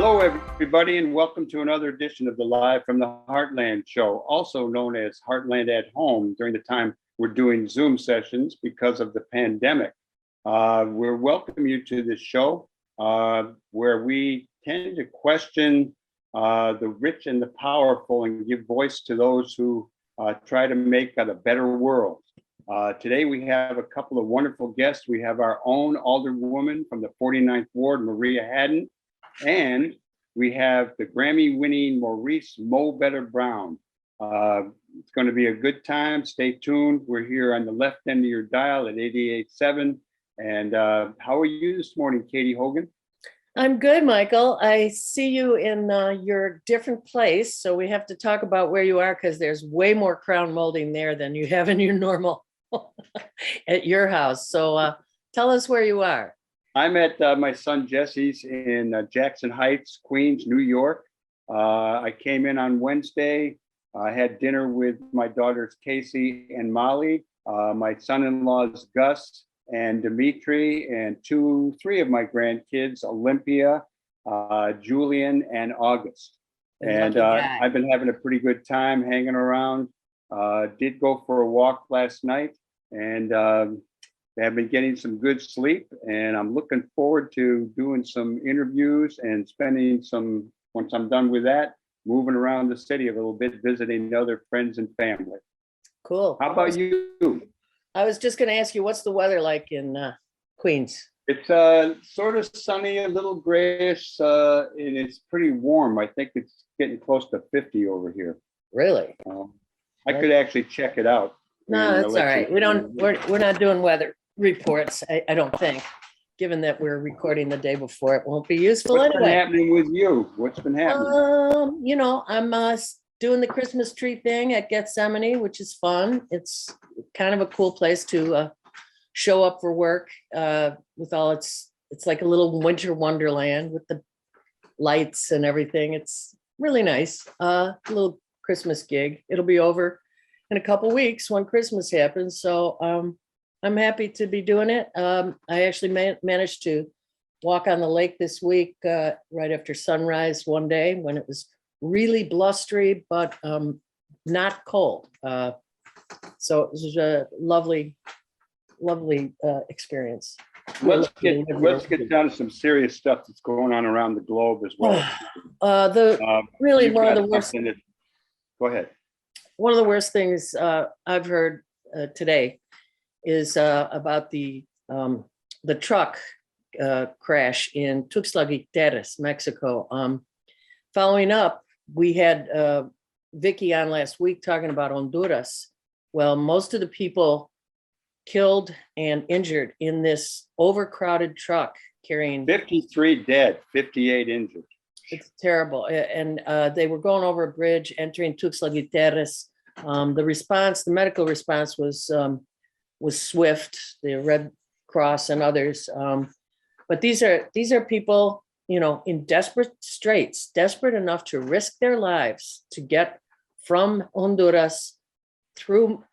Hello, everybody, and welcome to another edition of the Live from the Heartland show, also known as Heartland at Home during the time we're doing Zoom sessions because of the pandemic. We welcome you to this show where we tend to question the rich and the powerful and give voice to those who try to make a better world. Today we have a couple of wonderful guests. We have our own alderwoman from the 49th Ward, Maria Haddon, and we have the Grammy-winning Maurice Mo Better Brown. It's going to be a good time. Stay tuned. We're here on the left end of your dial at 88.7. And how are you this morning, Katy Hogan? I'm good, Michael. I see you in your different place. So we have to talk about where you are because there's way more crown molding there than you have in your normal at your house. So tell us where you are. I'm at my son Jesse's in Jackson Heights, Queens, New York. I came in on Wednesday. I had dinner with my daughters Casey and Molly, my son-in-laws Gus and Dimitri, and three of my grandkids, Olympia, Julian, and August. And I've been having a pretty good time hanging around. Did go for a walk last night, and I've been getting some good sleep, and I'm looking forward to doing some interviews and spending some, once I'm done with that, moving around the city a little bit, visiting other friends and family. Cool. How about you? I was just going to ask you, what's the weather like in Queens? It's sort of sunny, a little grayish, and it's pretty warm. I think it's getting close to 50 over here. Really? I could actually check it out. No, that's all right. We're not doing weather reports, I don't think, given that we're recording the day before. It won't be useful anyway. What's been happening with you? What's been happening? You know, I'm doing the Christmas tree thing at Gethsemane, which is fun. It's kind of a cool place to show up for work with all it's like a little winter wonderland with the lights and everything. It's really nice. A little Christmas gig. It'll be over in a couple weeks when Christmas happens. So I'm happy to be doing it. I actually managed to walk on the lake this week right after sunrise one day when it was really blustery, but not cold. So it was a lovely experience. Let's get down to some serious stuff that's going on around the globe as well. One of the worst. Go ahead. One of the worst things I've heard today is about the truck crash in Tuxtla Gutiérrez, Mexico. Following up, we had Vicky on last week talking about Honduras. Well, most of the people killed and injured in this overcrowded truck carrying 53 dead, 58 injured. It's terrible. And they were going over a bridge entering Tuxtla Gutiérrez. The medical response was swift, the Red Cross and others. But these are people, you know, in desperate straits, desperate enough to risk their lives to get from Honduras through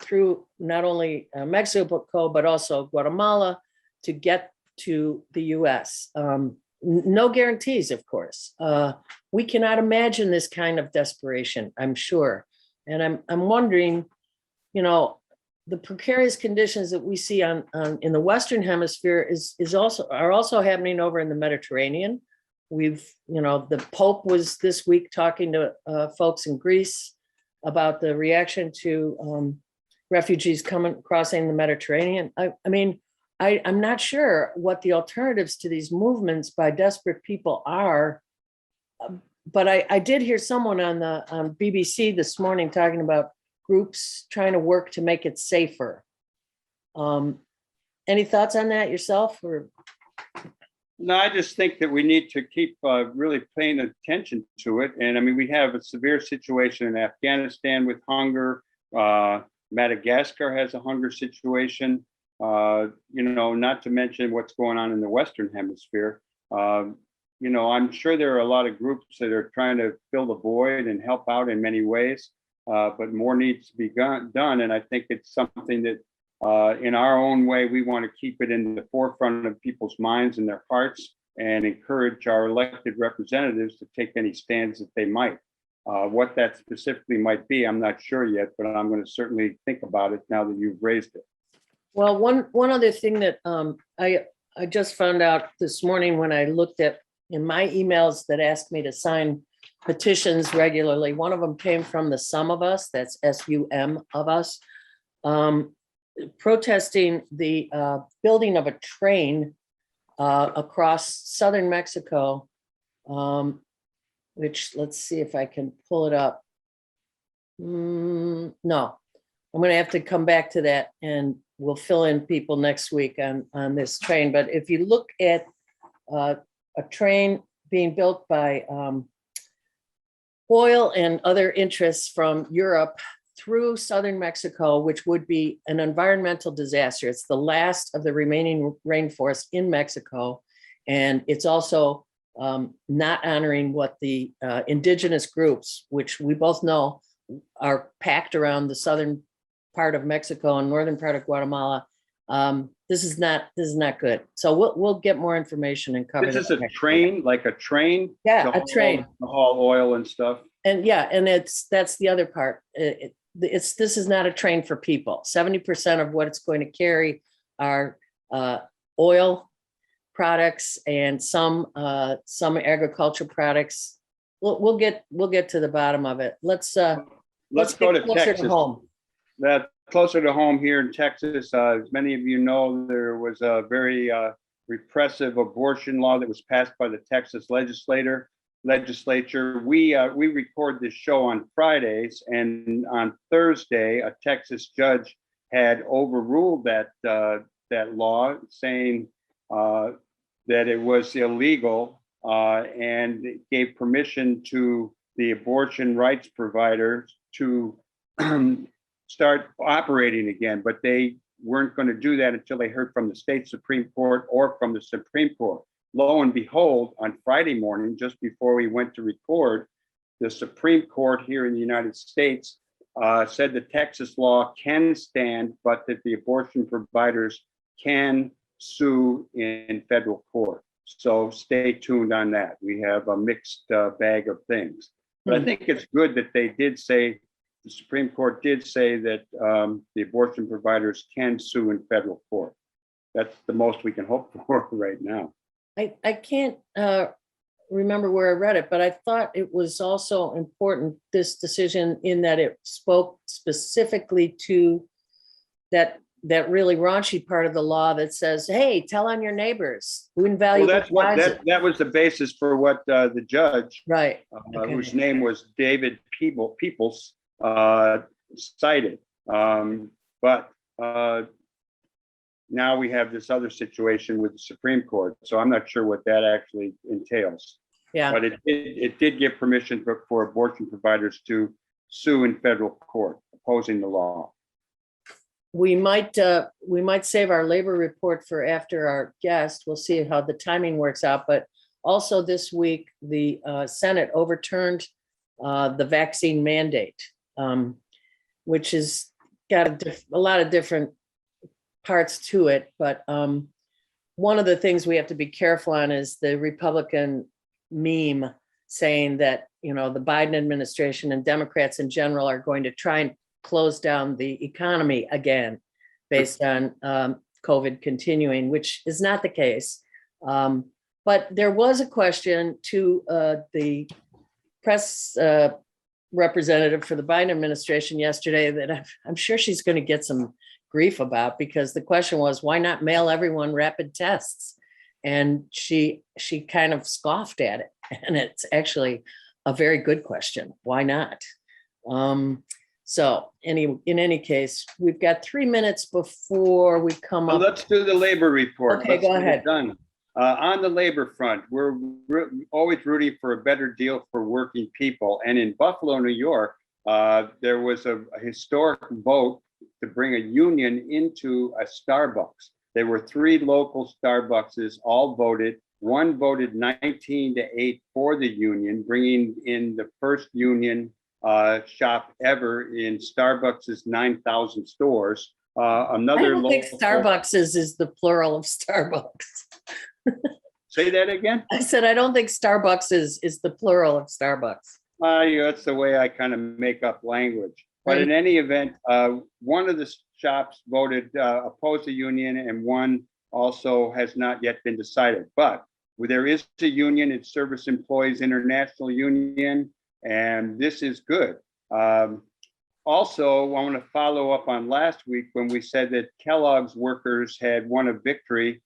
not only Mexico, but also Guatemala to get to the US. No guarantees, of course. We cannot imagine this kind of desperation, I'm sure. And I'm wondering, you know, the precarious conditions that we see in the Western Hemisphere are also happening over in the Mediterranean. The Pope was this week talking to folks in Greece about the reaction to refugees crossing the Mediterranean. I'm not sure what the alternatives to these movements by desperate people are, but I did hear someone on BBC this morning talking about groups trying to work to make it safer. Any thoughts on that yourself? Or? No, I just think that we need to keep really paying attention to it. And I mean, we have a severe situation in Afghanistan with hunger. Madagascar has a hunger situation. Not to mention what's going on in the Western Hemisphere. I'm sure there are a lot of groups that are trying to fill the void and help out in many ways, but more needs to be done. And I think it's something that in our own way, we want to keep it in the forefront of people's minds and their hearts and encourage our elected representatives to take any stands that they might. What that specifically might be, I'm not sure yet, but I'm going to certainly think about it now that you've raised it. Well, one other thing that I just found out this morning when I looked at in my emails that asked me to sign petitions regularly, one of them came from the Sum of Us, that's SUM of Us, protesting the building of a train across southern Mexico, which, let's see if I can pull it up. No, I'm going to have to come back to that, and we'll fill in people next week on this train. But if you look at a train being built by oil and other interests from Europe through southern Mexico, which would be an environmental disaster. It's the last of the remaining rainforest in Mexico. And it's also not honoring what the indigenous groups, which we both know are packed around the southern part of Mexico and northern part of Guatemala. This is not good. So we'll get more information and cover. This is a train, like a train? Yeah, a train. To haul oil and stuff? And yeah, and that's the other part. This is not a train for people. 70% of what it's going to carry are oil products and some agriculture products. We'll get to the bottom of it. Let's go to Texas. Home. That closer to home here in Texas, as many of you know, there was a very repressive abortion law that was passed by the Texas legislature. We record this show on Fridays, and on Thursday, a Texas judge had overruled that law, saying that it was illegal and gave permission to the abortion rights providers to start operating again, but they weren't going to do that until they heard from the state Supreme Court or from the Supreme Court. Lo and behold, on Friday morning, just before we went to record, the Supreme Court here in the United States said the Texas law can stand, but that the abortion providers can sue in federal court. So stay tuned on that. We have a mixed bag of things. But I think it's good that they did say, the Supreme Court did say that the abortion providers can sue in federal court. That's the most we can hope for right now. I can't remember where I read it, but I thought it was also important, this decision, in that it spoke specifically to that really raunchy part of the law that says, hey, tell on your neighbors. Well, that was the basis for what the judge, right, whose name was David Peoples, cited. But now we have this other situation with the Supreme Court, so I'm not sure what that actually entails. Yeah. But it did give permission for abortion providers to sue in federal court opposing the law. We might save our labor report for after our guest. We'll see how the timing works out. But also this week, the Senate overturned the vaccine mandate, which has got a lot of different parts to it. But one of the things we have to be careful on is the Republican meme saying that, the Biden administration and Democrats in general are going to try and close down the economy again based on COVID continuing, which is not the case. But there was a question to the press representative for the Biden administration yesterday that I'm sure she's going to get some grief about, because the question was, why not mail everyone rapid tests? And she kind of scoffed at it. And it's actually a very good question. Why not? So in any case, we've got 3 minutes before we come up. Let's do the labor report. Okay, go ahead. Done. On the labor front, we're always rooting for a better deal for working people. And in Buffalo, New York, there was a historic vote to bring a union into a Starbucks. There were 3 local Starbuckses, all voted. One voted 19-8 for the union, bringing in the first union shop ever in Starbucks' 9,000 stores. I don't think Starbucks is the plural of Starbucks. Say that again? I said, I don't think Starbucks is the plural of Starbucks. Yeah, that's the way I kind of make up language. But in any event, one of the shops voted oppose the union, and one also has not yet been decided. But there is a union, it's Service Employees International Union, and this is good. Also, I want to follow up on last week when we said that Kellogg's workers had won a victory.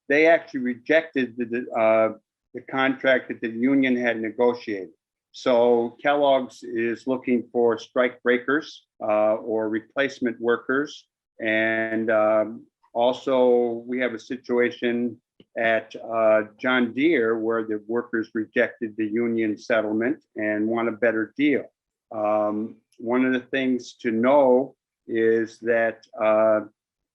They actually rejected the contract that the union had negotiated. So Kellogg's is looking for strike breakers or replacement workers. And also we have a situation at John Deere where the workers rejected the union settlement and want a better deal. One of the things to know is that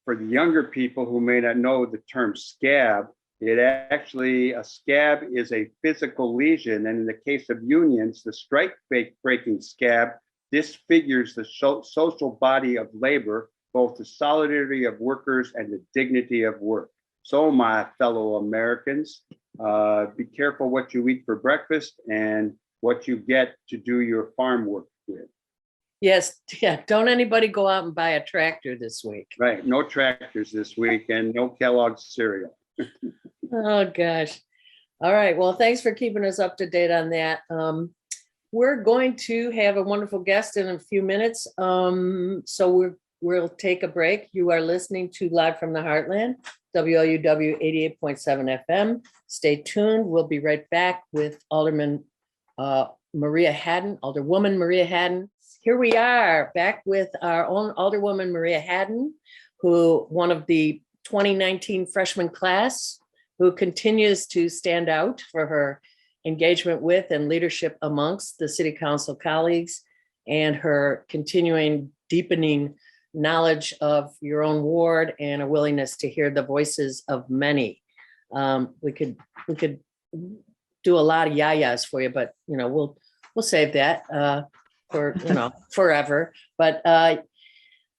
for the younger people who may not know the term scab, a scab is a physical lesion. And in the case of unions, the strike breaking scab disfigures the social body of labor, both the solidarity of workers and the dignity of work. So my fellow Americans, be careful what you eat for breakfast and what you get to do your farm work with. Yes, yeah. Don't anybody go out and buy a tractor this week. Right, no tractors this week and no Kellogg's cereal. Oh, gosh. All right. Well, thanks for keeping us up to date on that. We're going to have a wonderful guest in a few minutes. So we'll take a break. You are listening to Live from the Heartland, WLUW 88.7 FM. Stay tuned. We'll be right back with Alderwoman Maria Hadden. Here we are back with our own Alderwoman Maria Hadden, who one of the 2019 freshman class, who continues to stand out for her engagement with and leadership amongst the city council colleagues and her continuing deepening knowledge of your own ward and a willingness to hear the voices of many. We could do a lot of yayas for you, but we'll save that for forever. But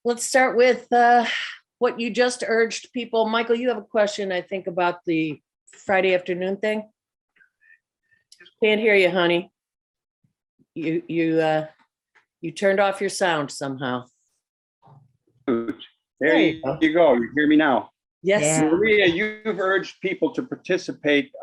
let's start with what you just urged people. Michael, you have a question, I think, about the Friday afternoon thing. Can't hear you, honey. You turned off your sound somehow. There you go. You hear me now? Yes. Yeah. Maria, you've urged people to participate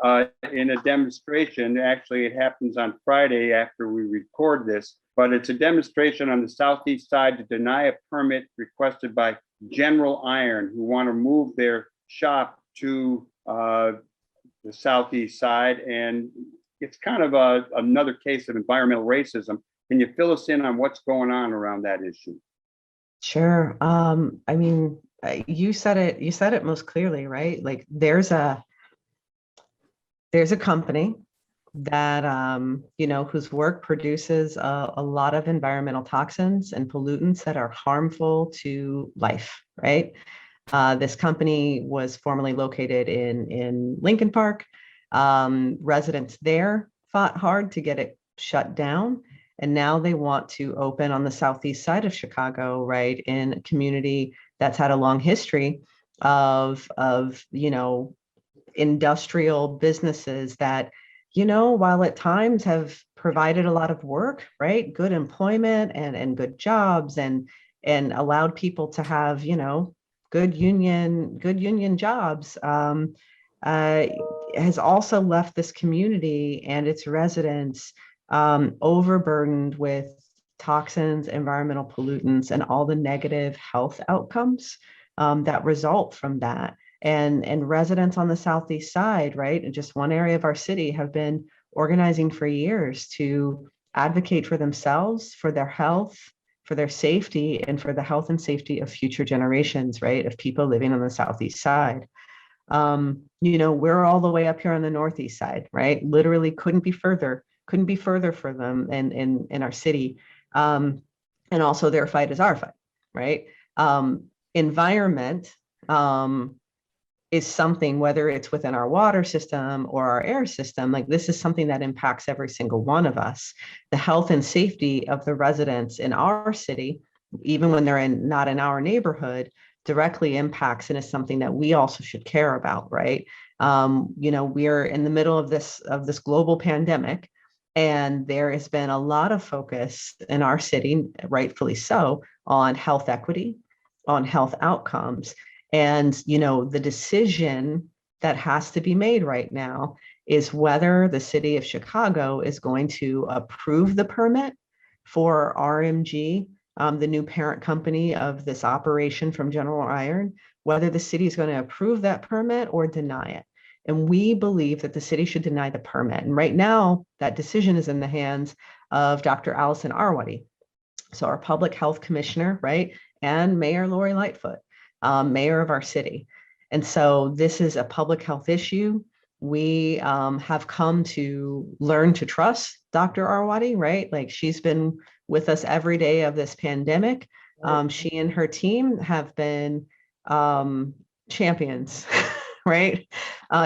in a demonstration. Actually, it happens on Friday after we record this, but it's a demonstration on the southeast side to deny a permit requested by General Iron, who want to move their shop to the southeast side. And it's kind of another case of environmental racism. Can you fill us in on what's going on around that issue? Sure. I mean, you said it most clearly, right? Like there's a company that, whose work produces a lot of environmental toxins and pollutants that are harmful to life, right? This company was formerly located in Lincoln Park. Residents there fought hard to get it shut down. And now they want to open on the southeast side of Chicago, right, in a community that's had a long history of industrial businesses that, while at times have provided a lot of work, right, good employment and good jobs and allowed people to have, good union jobs, has also left this community and its residents overburdened with toxins, environmental pollutants, and all the negative health outcomes that result from that. And residents on the southeast side, right, in just one area of our city, have been organizing for years to advocate for themselves, for their health, for their safety, and for the health and safety of future generations, right, of people living on the southeast side. We're all the way up here on the northeast side, right? Literally couldn't be further for them in our city. And also their fight is our fight, right? Environment is something, whether it's within our water system or our air system, like this is something that impacts every single one of us. The health and safety of the residents in our city, even when they're not in our neighborhood, directly impacts and is something that we also should care about, right? We are in the middle of this global pandemic, and there has been a lot of focus in our city, rightfully so, on health equity, on health outcomes. And, the decision that has to be made right now is whether the city of Chicago is going to approve the permit for RMG, the new parent company of this operation from General Iron, whether the city is going to approve that permit or deny it. And we believe that the city should deny the permit. And right now, that decision is in the hands of Dr. Allison Arwady, so our public health commissioner, right? And Mayor Lori Lightfoot, mayor of our city. And so this is a public health issue. We have come to learn to trust Dr. Arwady, right? Like, she's been with us every day of this pandemic. She and her team have been champions, right?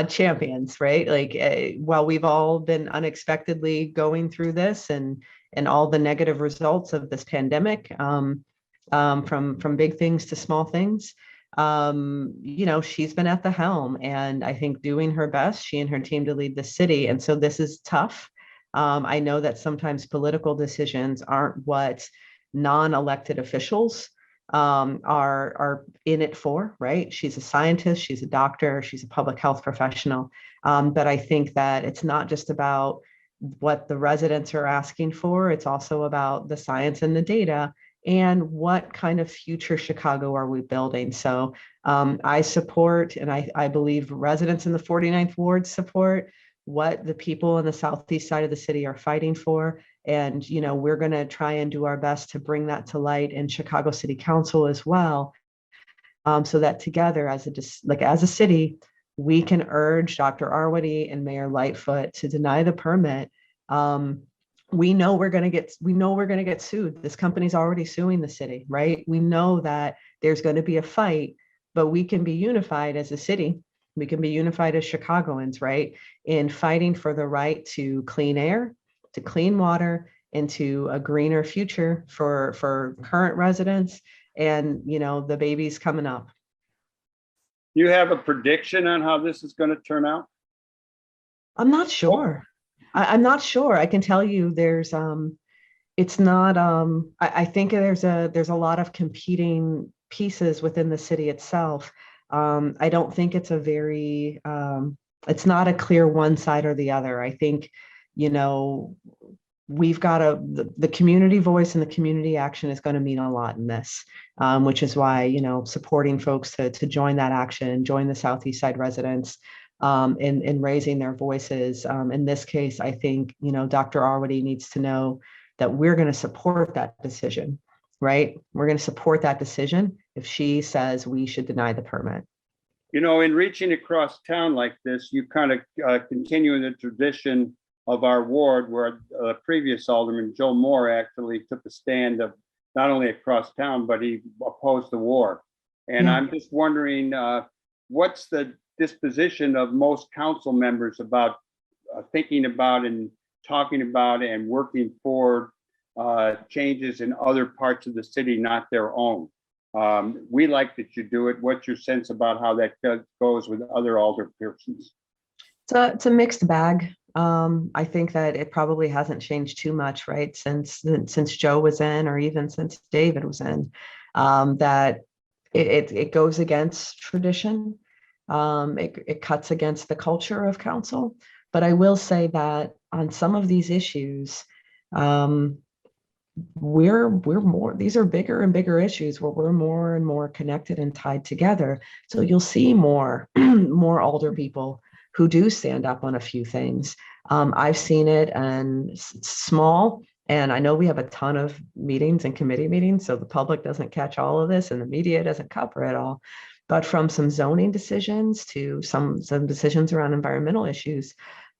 Champions, right? Like, while we've all been unexpectedly going through this and all the negative results of this pandemic, from big things to small things, she's been at the helm, and I think doing her best, she and her team, to lead the city. And so this is tough. I know that sometimes political decisions aren't what non-elected officials are in it for, right? She's a scientist, she's a doctor, she's a public health professional. But I think that it's not just about what the residents are asking for, it's also about the science and the data and what kind of future Chicago are we building. So I support, and I believe residents in the 49th Ward support what the people on the southeast side of the city are fighting for. And, we're going to try and do our best to bring that to light in Chicago City Council as well, so that together as a city, we can urge Dr. Arwady and Mayor Lightfoot to deny the permit. We know we're going to get sued. This company's already suing the city, right? We know that there's going to be a fight, but we can be unified as a city. We can be unified as Chicagoans, right? In fighting for the right to clean air, to clean water, into a greener future for current residents and, the babies coming up. You have a prediction on how this is going to turn out? I'm not sure. I'm not sure. I can tell you it's not, I think there's a lot of competing pieces within the city itself. I don't think it's it's not a clear one side or the other. I think, we've got the community voice and the community action is going to mean a lot in this, which is why, supporting folks to join that action, join the Southeast Side residents in raising their voices. In this case, I think, Dr. Arwady needs to know that we're going to support that decision, right? We're going to support that decision if she says we should deny the permit. In reaching across town like this, you kind of continue in the tradition of our ward, where previous Alderman Joe Moore actually took a stand of not only across town, but he opposed the war. And I'm just wondering, what's the disposition of most council members about thinking about and talking about and working for changes in other parts of the city, not their own? We like that you do it. What's your sense about how that goes with other alderpersons? It's a mixed bag. I think that it probably hasn't changed too much, right? Since Joe was in, or even since David was in, that it goes against tradition. It cuts against the culture of council. But I will say that on some of these issues, we're more, these are bigger and bigger issues where we're more and more connected and tied together. So you'll see more older people who do stand up on a few things. I've seen it, and it's small, and I know we have a ton of meetings and committee meetings, so the public doesn't catch all of this and the media doesn't cover it all. But from some zoning decisions to some decisions around environmental issues,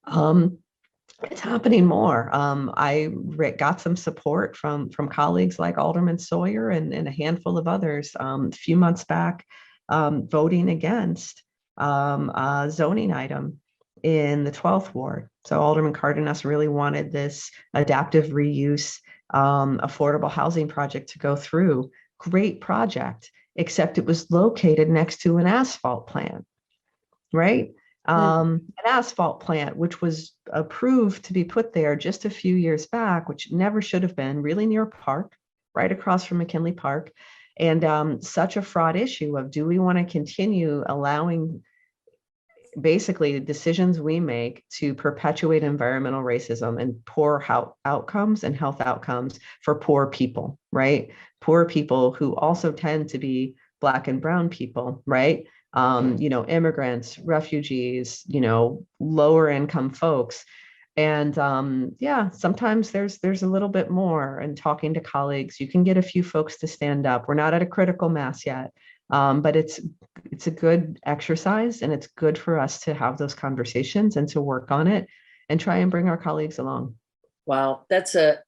it's happening more. I got some support from colleagues like Alderman Sawyer and a handful of others a few months back, voting against a zoning item in the 12th Ward. So Alderman Cardenas really wanted this adaptive reuse affordable housing project to go through. Great project, except it was located next to an asphalt plant, right? An asphalt plant, which was approved to be put there just a few years back, which never should have been, really near a park, right across from McKinley Park. And such a fraught issue of, do we want to continue allowing basically the decisions we make to perpetuate environmental racism and poor outcomes and health outcomes for poor people, right? Poor people who also tend to be Black and brown people, right? Immigrants, refugees, lower income folks. And yeah, sometimes there's a little bit more. And talking to colleagues, you can get a few folks to stand up. We're not at a critical mass yet, but it's a good exercise, and it's good for us to have those conversations and to work on it and try and bring our colleagues along. Wow, that's a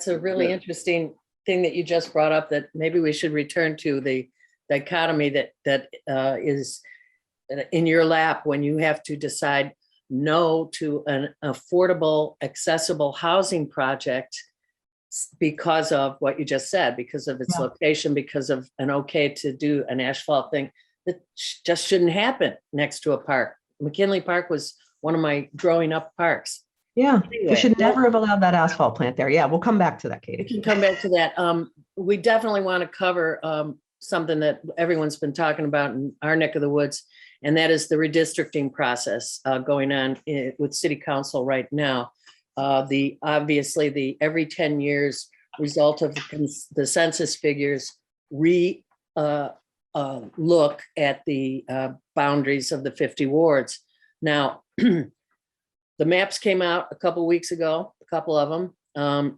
really interesting thing that you just brought up, that maybe we should return to the dichotomy that is in your lap when you have to decide no to an affordable, accessible housing project because of what you just said, because of its location, because of an okay to do an asphalt thing that just shouldn't happen next to a park. McKinley Park was one of my growing up parks. Yeah, Anyway, we should never have allowed that asphalt plant there. Yeah, we'll come back to that, Katie. We can come back to that. We definitely want to cover something that everyone's been talking about in our neck of the woods, and that is the redistricting process going on with City Council right now. Obviously the every 10 years result of the census figures look at the boundaries of the 50 wards. Now, the maps came out a couple of weeks ago, a couple of them,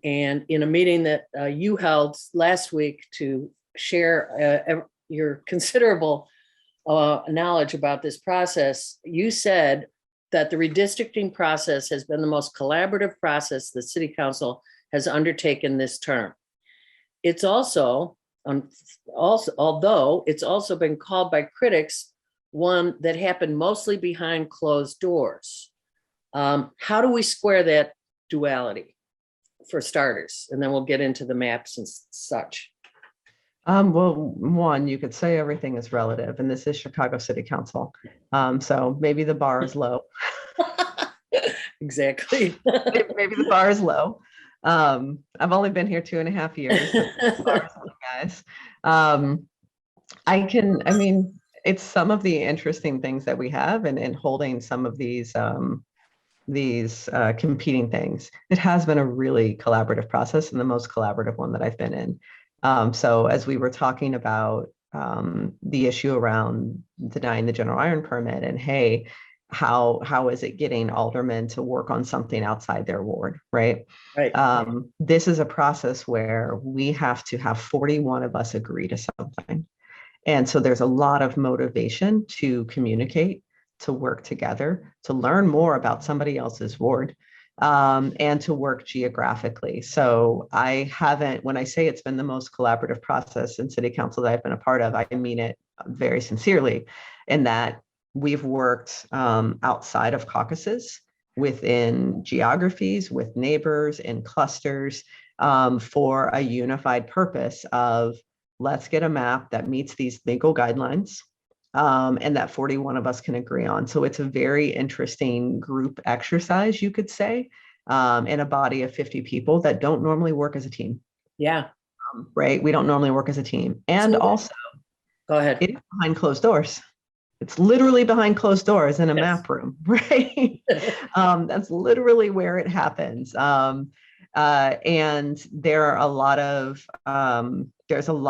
and in a meeting that you held last week to share your considerable knowledge about this process, you said that the redistricting process has been the most collaborative process the City Council has undertaken this term. It's also, although it's also been called by critics one that happened mostly behind closed doors. How do we square that duality, for starters? And then we'll get into the maps and such. Well, one, you could say everything is relative, and this is Chicago City Council. So maybe the bar is low. Exactly. Maybe the bar is low. I've only been here 2.5 years, guys. It's some of the interesting things that we have, and holding some of these competing things. It has been a really collaborative process, and the most collaborative one that I've been in. So as we were talking about the issue around denying the general iron permit, and hey, how is it getting aldermen to work on something outside their ward, right? Right. This is a process where we have to have 41 of us agree to something. And so there's a lot of motivation to communicate, to work together, to learn more about somebody else's ward, and to work geographically. So when I say it's been the most collaborative process in City Council that I've been a part of, I mean it very sincerely, in that we've worked outside of caucuses, within geographies, with neighbors and clusters, for a unified purpose of, let's get a map that meets these legal guidelines, and that 41 of us can agree on. So it's a very interesting group exercise, you could say, in a body of 50 people that don't normally work as a team. Yeah. Right. We don't normally work as a team. And So, also, go ahead. It's behind closed doors. It's literally behind closed doors in a map room, right? That's literally where it happens. And there are a lot of, there's no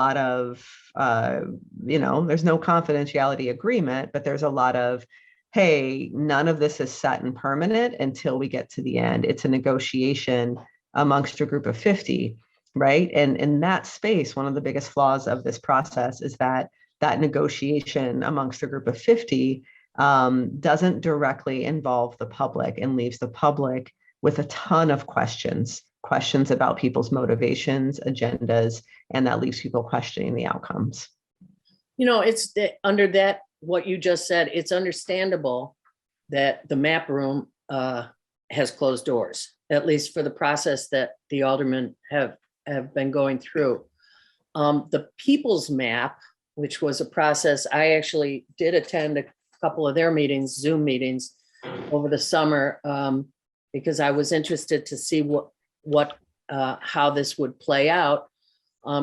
confidentiality agreement, but there's a lot of, hey, none of this is set and permanent until we get to the end. It's a negotiation amongst a group of 50, right? And in that space, one of the biggest flaws of this process is that negotiation amongst a group of 50 doesn't directly involve the public, and leaves the public with a ton of questions about people's motivations, agendas, and that leaves people questioning the outcomes. It's under that, what you just said, it's understandable that the map room has closed doors, at least for the process that the aldermen have been going through. The people's map, which was a process I actually did attend a couple of their meetings, Zoom meetings over the summer, because I was interested to see how this would play out.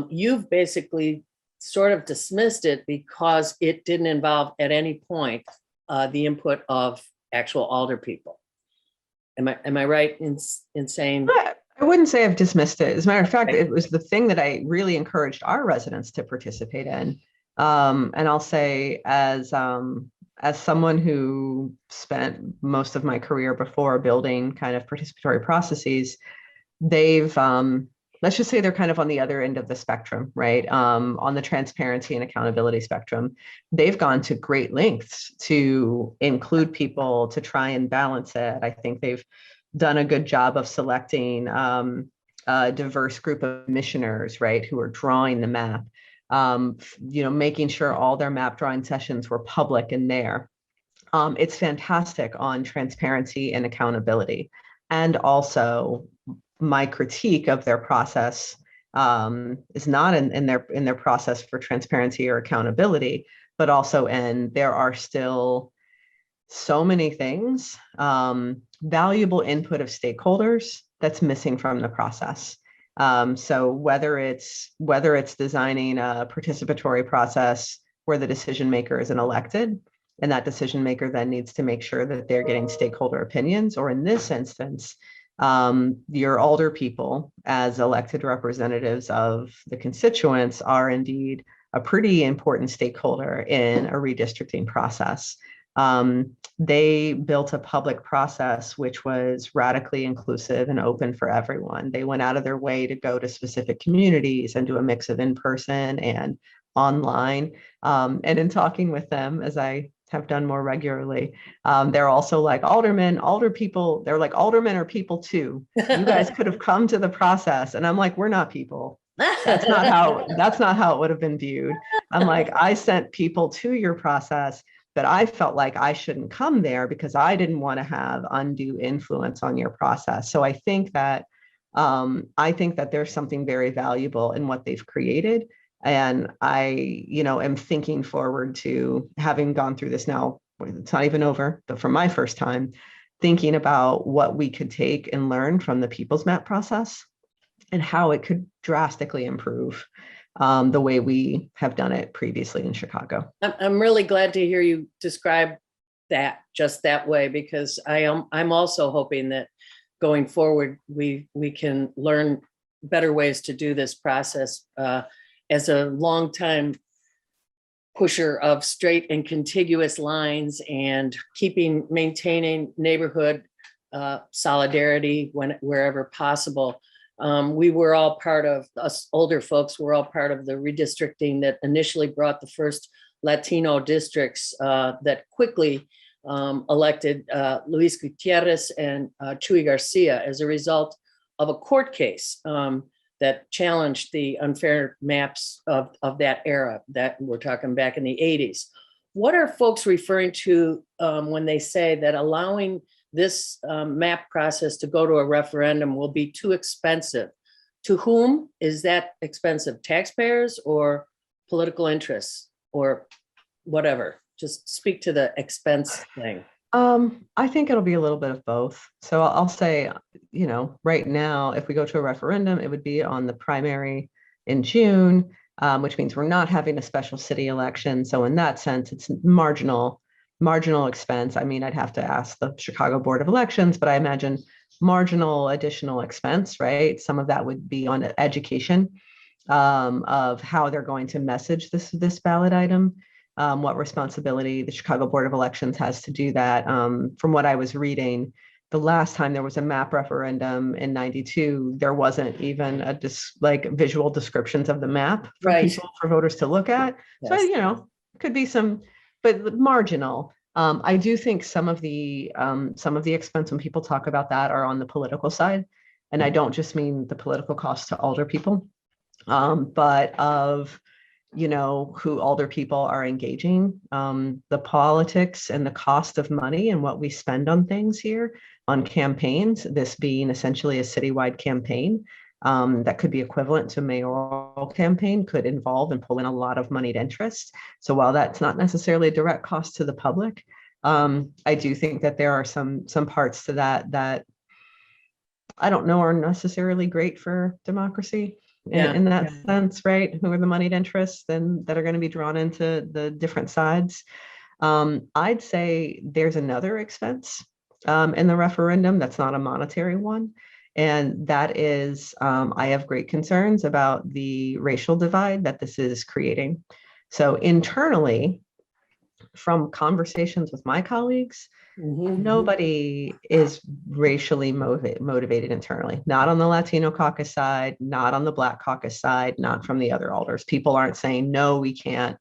You've basically sort of dismissed it because it didn't involve at any point the input of actual alder people. Am I right in saying? I wouldn't say I've dismissed it. As a matter of fact, it was the thing that I really encouraged our residents to participate in. And I'll say, as someone who spent most of my career before building kind of participatory processes, they've let's just say they're kind of on the other end of the spectrum, right? On the transparency and accountability spectrum. They've gone to great lengths to include people, to try and balance it. I think they've done a good job of selecting a diverse group of commissioners, right, who are drawing the map, making sure all their map drawing sessions were public and there. It's fantastic on transparency and accountability. And also, my critique of their process is not in their process for transparency or accountability, but also there are still so many things, valuable input of stakeholders that's missing from the process. So whether it's designing a participatory process where the decision maker is an elected, and that decision maker then needs to make sure that they're getting stakeholder opinions, or in this instance, your older people as elected representatives of the constituents are indeed a pretty important stakeholder in a redistricting process. They built a public process which was radically inclusive and open for everyone. They went out of their way to go to specific communities and do a mix of in-person and online. And in talking with them, as I have done more regularly, they're also like, alder people, they're like, aldermen are people too. You guys could have come to the process. And I'm like, we're not people. That's not how it would have been viewed. I'm like, I sent people to your process, but I felt like I shouldn't come there because I didn't want to have undue influence on your process. So I think that there's something very valuable in what they've created. And I, am thinking forward to having gone through this now. It's not even over, but for my first time, thinking about what we could take and learn from the People's Map process and how it could drastically improve the way we have done it previously in Chicago. I'm really glad to hear you describe that just that way, because I'm also hoping that going forward, we can learn better ways to do this process. As a longtime pusher of straight and contiguous lines and maintaining neighborhood solidarity wherever possible. We were all part of, us older folks were all part of the redistricting that initially brought the first Latino districts that quickly elected Luis Gutierrez and Chuy Garcia as a result of a court case that challenged the unfair maps of that era, that we're talking back in the 80s. What are folks referring to when they say that allowing this map process to go to a referendum will be too expensive? To whom is that expensive? Taxpayers or political interests or whatever? Just speak to the expense thing. I think it'll be a little bit of both. So I'll say, right now, if we go to a referendum, it would be on the primary in June, which means we're not having a special city election. So in that sense, it's marginal expense. I mean, I'd have to ask the Chicago Board of Elections, but I imagine marginal additional expense, right? Some of that would be on education of how they're going to message this ballot item. What responsibility the Chicago Board of Elections has to do that. From what I was reading, the last time there was a map referendum in '92, there wasn't even visual descriptions of the map for voters to look at. Yes. So, could be some, but marginal. I do think some of the expense when people talk about that are on the political side. And I don't just mean the political cost to older people, but of who older people are engaging, the politics and the cost of money and what we spend on things here, on campaigns, this being essentially a citywide campaign. that could be equivalent to mayoral campaign could involve and pull in a lot of moneyed interest. So while that's not necessarily a direct cost to the public, I do think that there are some parts to that I don't know are necessarily great for democracy in that sense, right? Who are the moneyed interests and that are going to be drawn into the different sides? I'd say there's another expense in the referendum that's not a monetary one. And that is, I have great concerns about the racial divide that this is creating. So internally, from conversations with my colleagues, nobody is racially motivated internally, not on the Latino caucus side, not on the Black caucus side, not from the other alders. People aren't saying, no, we can't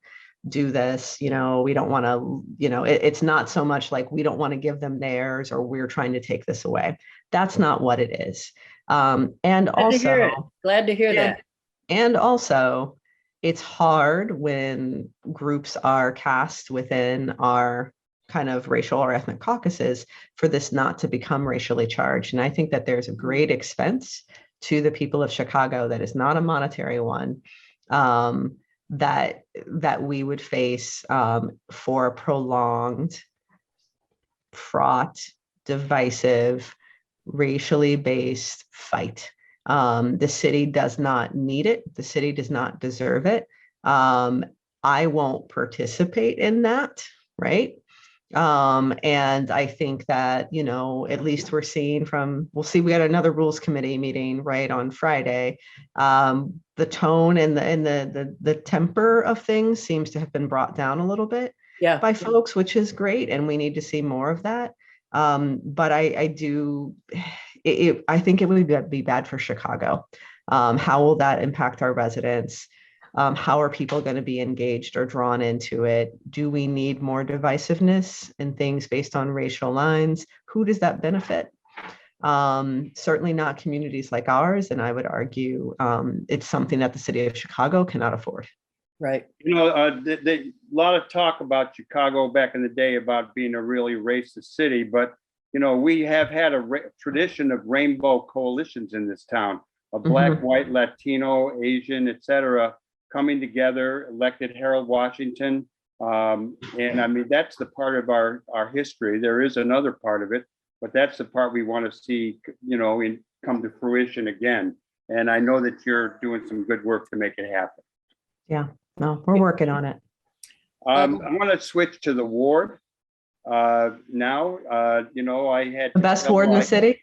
do this. We don't want to, it's not so much like we don't want to give them theirs or we're trying to take this away. That's not what it is. And Glad to hear that. And also, it's hard when groups are cast within our kind of racial or ethnic caucuses for this not to become racially charged. And I think that there's a great expense to the people of Chicago that is not a monetary one, that we would face for a prolonged, fraught, divisive, racially based fight. The city does not need it. The city does not deserve it. I won't participate in that, right? And I think that, at least we'll see, we got another rules committee meeting right on Friday. The tone and the temper of things seems to have been brought down a little bit by folks, which is great. And we need to see more of that. But I think it would be bad for Chicago. How will that impact our residents? How are people going to be engaged or drawn into it? Do we need more divisiveness and things based on racial lines? Who does that benefit? Certainly not communities like ours. And I would argue it's something that the city of Chicago cannot afford. Right. A lot of talk about Chicago back in the day about being a really racist city, but we have had a tradition of rainbow coalitions in this town, of Black, white, Latino, Asian, etc., coming together, elected Harold Washington. And I mean, that's the part of our history. There is another part of it, but that's the part we want to see, come to fruition again. And I know that you're doing some good work to make it happen. Yeah, no, we're working on it. I want to switch to the ward now. I had the best ward in the city.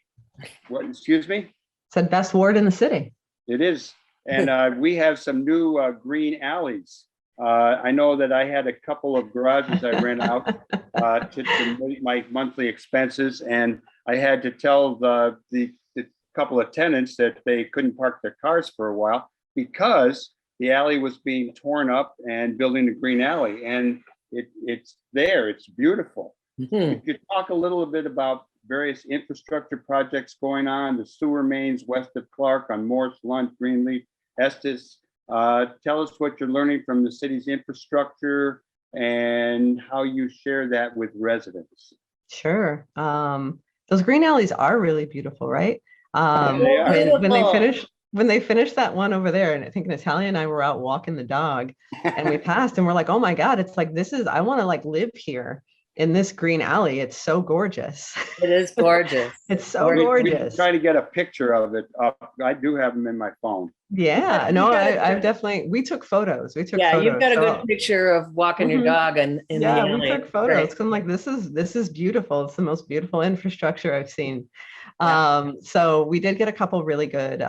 What? Excuse me? Said best ward in the city. It is. And we have some new green alleys. I know that I had a couple of garages I rent out to meet my monthly expenses, and I had to tell the couple of tenants that they couldn't park their cars for a while because the alley was being torn up and building a green alley. And it's there. It's beautiful. If you talk a little bit about various infrastructure projects going on, the sewer mains west of Clark on Morse, Lunt, Greenleaf, Estes. Tell us what you're learning from the city's infrastructure and how you share that with residents. Sure. Those green alleys are really beautiful, right? When they finished that one over there, and I think Natalia and I were out walking the dog and we passed and we're like, oh my God, it's like, I want to live here in this green alley. It's so gorgeous. It is gorgeous. It's so gorgeous. We try to get a picture of it. I do have them in my phone. Yeah, no, I've definitely, we took photos. You've got a good picture of walking your dog in the alley. We took photos. Right. Cause I'm like, this is beautiful. It's the most beautiful infrastructure I've seen. So we did get a couple really good,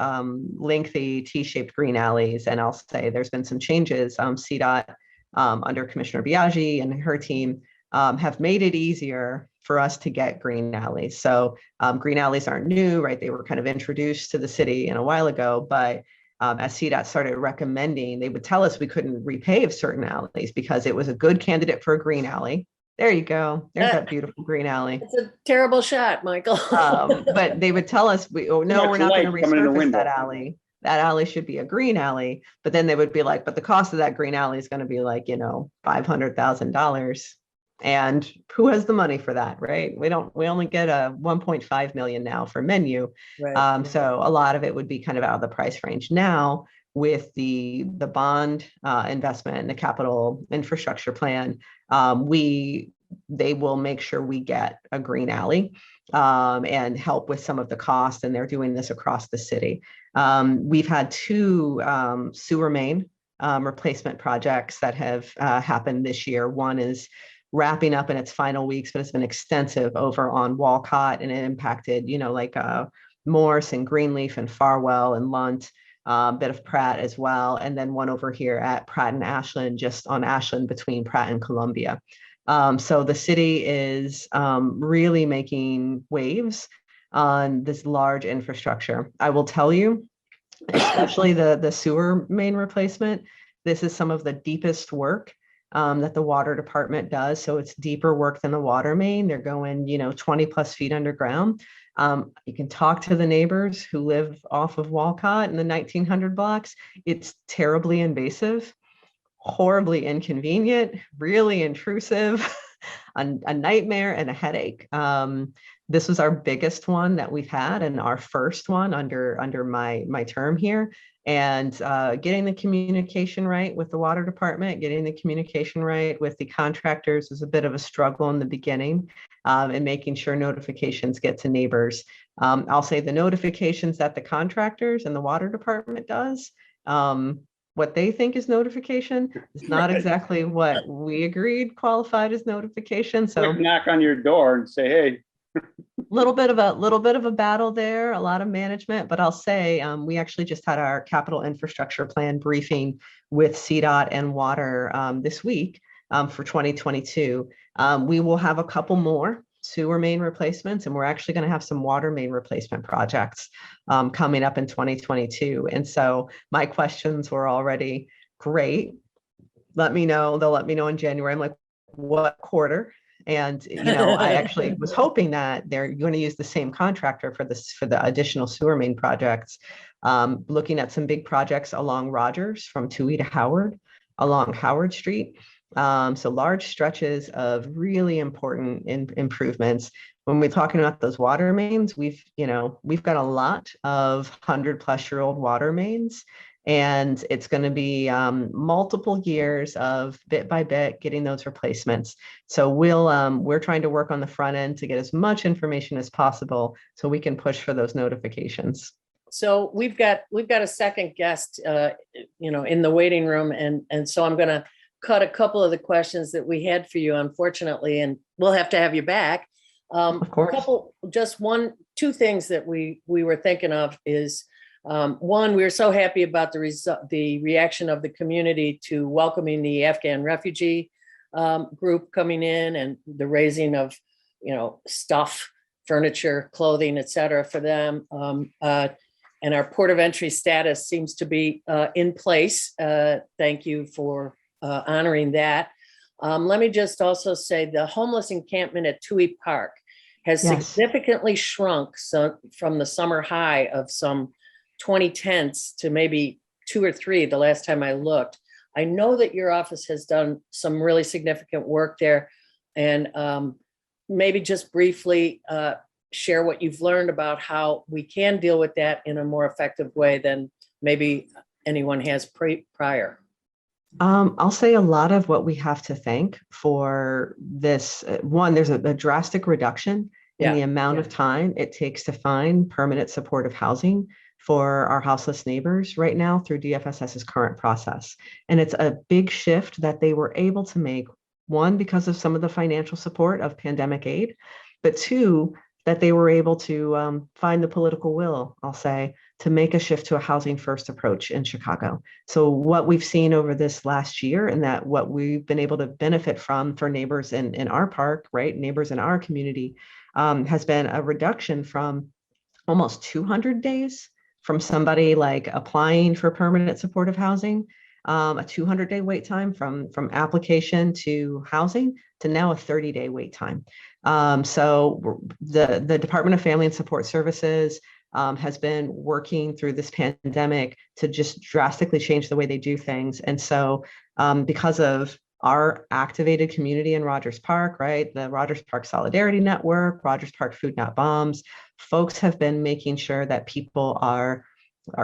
lengthy T-shaped green alleys. And I'll say there's been some changes. CDOT under Commissioner Biaggi and her team have made it easier for us to get green alleys. So green alleys aren't new, right? They were kind of introduced to the city a while ago, but as CDOT started recommending, they would tell us we couldn't repave certain alleys because it was a good candidate for a green alley. There you go. There's that beautiful green alley. It's a terrible shot, Michael. But they would tell us, we're not going to resurface that alley. That alley should be a green alley. But then they would be like, but the cost of that green alley is going to be like, $500,000. And who has the money for that, right? We only get a 1.5 million now for menu. Right. So a lot of it would be kind of out of the price range. Now with the bond investment and the capital infrastructure plan, they will make sure we get a green alley and help with some of the cost. And they're doing this across the city. We've had two sewer main replacement projects that have happened this year. One is wrapping up in its final weeks, but it's been extensive over on Walcott, and it impacted, like Morse and Greenleaf and Farwell and Lunt, a bit of Pratt as well. And then one over here at Pratt and Ashland, just on Ashland between Pratt and Columbia. So the city is really making waves on this large infrastructure. I will tell you, especially the sewer main replacement, this is some of the deepest work that the water department does. So it's deeper work than the water main. They're going, 20 plus feet underground. You can talk to the neighbors who live off of Walcott in the 1900 blocks. It's terribly invasive, horribly inconvenient, really intrusive, a nightmare and a headache. This was our biggest one that we've had and our first one under my term here. And getting the communication right with the water department, getting the communication right with the contractors was a bit of a struggle in the beginning, and making sure notifications get to neighbors. I'll say the notifications that the contractors and the water department does, what they think is notification is not exactly what we agreed qualified as notification. So Quick knock on your door and say, hey. little bit of a battle there, a lot of management, but I'll say we actually just had our capital infrastructure plan briefing with CDOT and water this week for 2022. We will have a couple more sewer main replacements, and we're actually going to have some water main replacement projects coming up in 2022. And so my questions were already great. Let me know. They'll let me know in January. I'm like, what quarter? And I actually was hoping that they're going to use the same contractor for the additional sewer main projects. Looking at some big projects along Rogers from Toohey to Howard, along Howard Street. So large stretches of really important improvements. When we're talking about those water mains, we've got a lot of 100+ year old water mains. And it's going to be multiple years of bit by bit getting those replacements. So we're trying to work on the front end to get as much information as possible so we can push for those notifications. So we've got a second guest, in the waiting room, and so I'm going to cut a couple of the questions that we had for you, unfortunately, and we'll have to have you back. Of course. Two things that we were thinking of is. One, we were so happy about the reaction of the community to welcoming the Afghan refugee group coming in, and the raising of, stuff, furniture, clothing, et cetera, for them. And our port of entry status seems to be in place. Thank you for honoring that. Let me just also say the homeless encampment at Toohey Park has significantly shrunk from the summer high of some 20 tents to maybe 2 or 3 the last time I looked. I know that your office has done some really significant work there, and maybe just briefly share what you've learned about how we can deal with that in a more effective way than maybe anyone has prior. I'll say a lot of what we have to thank for this. One, there's a drastic reduction in the amount of time it takes to find permanent supportive housing for our houseless neighbors right now through DFSS's current process. And it's a big shift that they were able to make, one, because of some of the financial support of pandemic aid, but two, that they were able to find the political will, I'll say, to make a shift to a housing first approach in Chicago. So what we've seen over this last year, and that what we've been able to benefit from for neighbors in our park, right, neighbors in our community, has been a reduction from almost 200 days from somebody like applying for permanent supportive housing, a 200-day wait time from application to housing, to now a 30-day wait time. So the Department of Family and Support Services has been working through this pandemic to just drastically change the way they do things. And so because of our activated community in Rogers Park, right? The Rogers Park Solidarity Network, Rogers Park Food Not Bombs, folks have been making sure that people are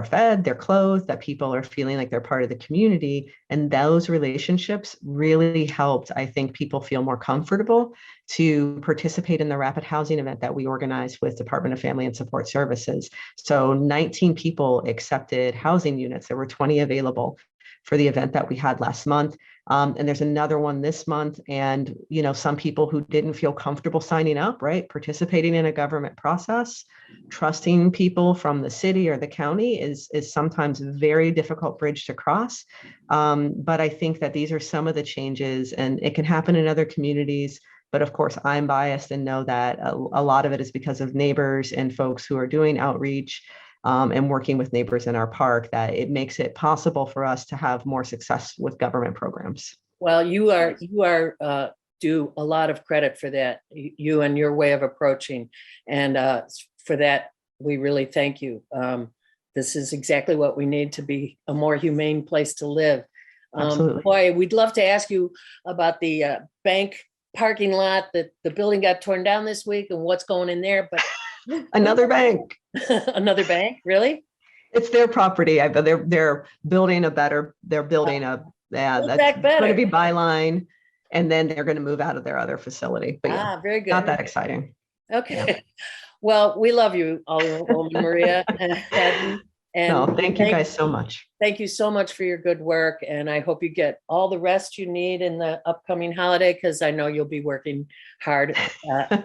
fed, they're clothed, that people are feeling like they're part of the community. And those relationships really helped, I think, people feel more comfortable to participate in the rapid housing event that we organized with Department of Family and Support Services. So 19 people accepted housing units. There were 20 available for the event that we had last month. And there's another one this month. And, you know, some people who didn't feel comfortable signing up, right? Participating in a government process, trusting people from the city or the county is sometimes a very difficult bridge to cross. But I think that these are some of the changes, and it can happen in other communities. But of course, I'm biased and know that a lot of it is because of neighbors and folks who are doing outreach and working with neighbors in our park, that it makes it possible for us to have more success with government programs. Well, you are due a lot of credit for that, you and your way of approaching. And for that, we really thank you. This is exactly what we need to be a more humane place to live. Absolutely. Boy, we'd love to ask you about the bank parking lot that the building got torn down this week and what's going in there, but Another bank. another bank, really? It's their property. They're building a better. They're building Build that's back better. going to be byline, and then they're going to move out of their other facility. But yeah, Very good. not that exciting. Okay. Well, we love you, Alderwoman Maria Hadden. And No, thank you guys so much. Thank you so much for your good work. And I hope you get all the rest you need in the upcoming holiday, because I know you'll be working hard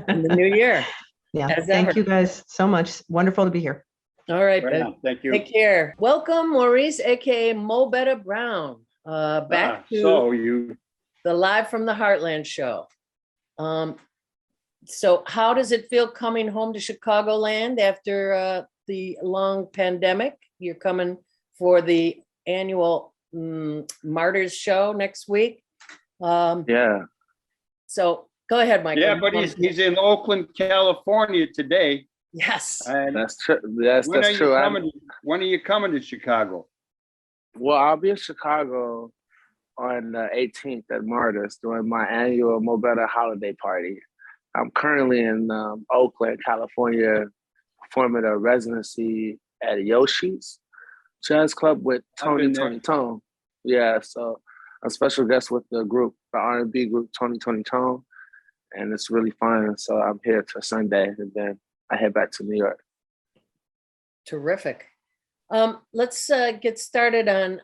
in the new year. Yeah, As thank ever. you guys so much. Wonderful to be here. All right. Right on. Thank you. Take care. Welcome, Maurice, aka Mo Better Brown, back to So you, the Live from the Heartland show. So how does it feel coming home to Chicagoland after the long pandemic? You're coming for the annual Martyrs show next week. Yeah. So go ahead, Michael. yeah, but he's in Oakland, California today. Yes. And That's true. That's when are that's you true. coming? When are you coming to Chicago? Well, I'll be in Chicago on the 18th at Martyrs during my annual Mo Better holiday party. I'm currently in Oakland, California, performing a residency at Yoshi's Jazz Club with I've been there. Tony Tone. Yeah, so a special guest with the group, the R&B group Tony Tone, and it's really fun. So I'm here till Sunday, and then I head back to New York. Terrific. Let's get started on